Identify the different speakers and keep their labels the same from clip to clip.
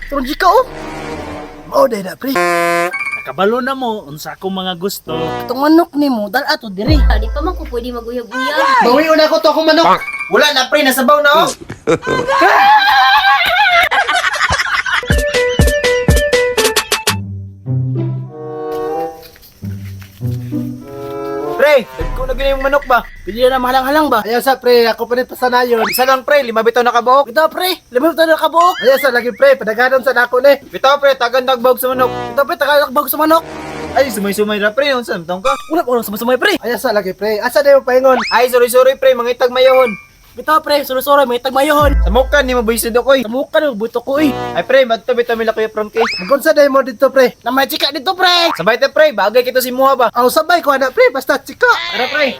Speaker 1: Turun jika oh. Mao day na pre.
Speaker 2: Nakabalo na mo unsa akong mga gusto.
Speaker 1: Itong manok nimo dal ato diri.
Speaker 3: Di pa man ko pwede maguyab-uyab.
Speaker 1: Bawi una ko to akong manok. Wala na pre, nasabaw na oh.
Speaker 4: Pre, ko na yung manok ba?
Speaker 1: Pili na mahalang-halang ba? Ayaw sa pre, ako pa rin pasanayon.
Speaker 4: Isa lang pre, 5 bitaw nakabuok.
Speaker 1: Ito pre, lamang tayo nakabuok. Ayaw sa lagi pre, padaganon sa nako ni.
Speaker 4: Bitaw pre, tagan dagbawg sa manok.
Speaker 1: Ito pre, tagalakbag sa manok.
Speaker 4: Ay, sumay-sumay na pre, unsa tong ka?
Speaker 1: Wala ko lang sumasumay pre. Ayaw sa lagi pre, asa na yung paingon?
Speaker 4: Ay, sorry pre, mangitag mayahon.
Speaker 1: Ito pre, suro-suro, may tagmayahon.
Speaker 4: Sa mukha ni mabuisid ako eh.
Speaker 1: Tamukan yung buto ko eh.
Speaker 4: Ay pre, madto bitaw mila kuya Frankie.
Speaker 1: Magunsa na mo dito pre. Na may chika dito pre.
Speaker 4: Sabay ta pre, bagay kito si Muha ba?
Speaker 1: Aw sabay ko anak pre, basta chika.
Speaker 4: Ara pre.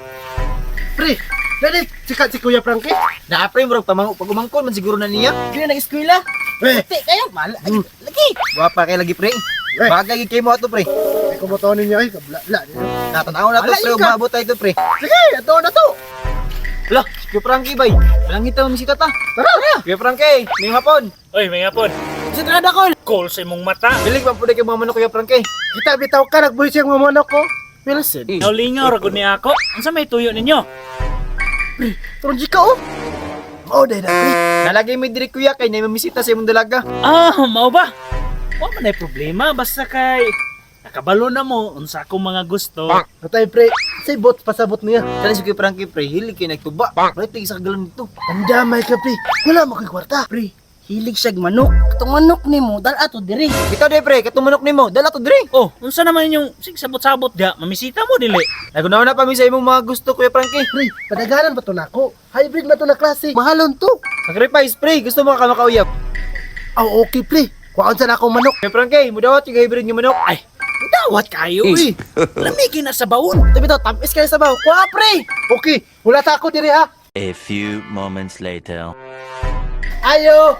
Speaker 1: Pre, dali chika si Kuya Frankie.
Speaker 4: Na pre, murag pagumangkon man siguro na niya.
Speaker 1: Di na nag-eskwela.
Speaker 4: Pre,
Speaker 1: Ti kayo, lagi.
Speaker 4: guwapa kay lagi pre. Bagay kay mo ato pre.
Speaker 1: Ay kumotoon ninyo ay kabla.
Speaker 4: Natanaw na to
Speaker 1: Alay
Speaker 4: pre,
Speaker 1: ka.
Speaker 4: umabot tayo to pre.
Speaker 1: Sige, ato na to.
Speaker 4: Lah, Kuya Frankie bay. Langit ta misita ta.
Speaker 1: Tara.
Speaker 4: Kuya Frankie, may hapon.
Speaker 2: Oy, may hapon.
Speaker 1: Si Trada ko.
Speaker 2: Call sa imong mata.
Speaker 4: Bilig man pud kay mga manok Kuya Frankie.
Speaker 1: Kita bitaw ka nagbuhi siyang mamonok ko. Wilson.
Speaker 2: Naulingaw ra gud ni ako. Unsa may tuyo ninyo?
Speaker 1: Turun jika oh. Mao day na pre.
Speaker 4: Nalagay mi diri kuya kay nay mamisita sa imong dalaga.
Speaker 2: Ah, mao ba? Wa man ay problema basta kay nakabalo na mo unsa akong mga gusto.
Speaker 1: Natay pre, say bot pasabot niya.
Speaker 4: Kani si Kuya Frankie pre, hilig kay nagtuba. Pre, tig isa ka galon dito.
Speaker 1: Andamay ka pre. Wala mo kay kwarta. Pre, hilig siya manok. Itong manok nimo dal ato diri.
Speaker 4: Bitaw day pre, katong manok nimo, dala to diri.
Speaker 2: Oh, unsa naman yung sabot-sabot dia? Mamisita mo dili.
Speaker 4: Nagunaw na pa mi sa imong mga gusto Kuya Frankie.
Speaker 1: Pre, padagalan ba to nako? Hybrid na to na klase. Mahalon to.
Speaker 4: Sacrifice pre, gusto mo ka makauyab.
Speaker 1: Aw okay pre. Kuhaan sa nako manok.
Speaker 4: Kuya Frankie, mudawat yung hybrid nga manok.
Speaker 2: Ay, dawat kayo eh. Lamigin na sa baon.
Speaker 1: Tabi to, tampis kayo sa baw. Kuha pre. Okay, wala ta ako diri ha.
Speaker 5: A few moments later.
Speaker 1: Ayo.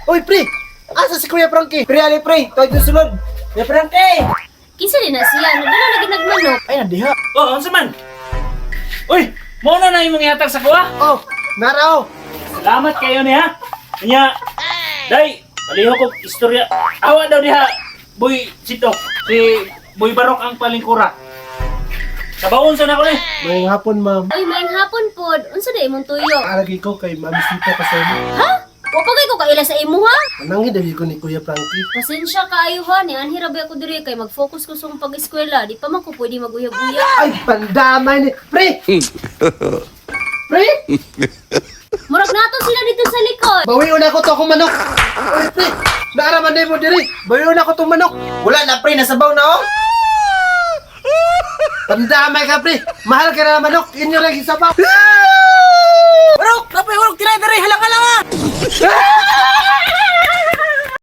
Speaker 1: Uy pre. Asa si Kuya Frankie?
Speaker 4: Pre, ali pre, toy to sulod.
Speaker 1: Kuya Frankie.
Speaker 3: Kinsa din na siya, nagdala lagi nagmanok.
Speaker 1: Ay nandiha.
Speaker 2: Oh, unsa man? Uy, mo na imong ihatag sa kuha.
Speaker 1: Oh, naraw.
Speaker 2: Salamat kayo niya. Nya. Day, paliho ko istorya. Awa daw diha. Boy Sitok. Si Boy Barok ang palingkura. Sabaon sa nako ni.
Speaker 1: May hapon ma'am.
Speaker 3: Ay, maayong hapon pod. Unsa day imong tuyo?
Speaker 1: Alagi ko kay mamisita pa sa imo.
Speaker 3: Ha? Wa pa kay ko kaila sa imo ha?
Speaker 1: Manangin daw ko ni Kuya Frankie.
Speaker 3: Pasensya kaayo ha, ni anhira ba ako diri kay mag-focus ko sa akong pag-eskwela. Di pa man ko pwede maguyab-uyab.
Speaker 1: Ay, pandamay ni. Pre! Pre!
Speaker 3: Murag nato sila dito sa likod.
Speaker 1: Bawion ako to akong manok. Ay, pre! Naaraman na mo diri. Bawion ako tong manok.
Speaker 4: Wala na pre, nasabaw na oh.
Speaker 1: Pandamay ka, pre. Mahal ka na ng manok. Inyo lang isabaw.
Speaker 2: Barok, napay walog tinay diri halang-halang.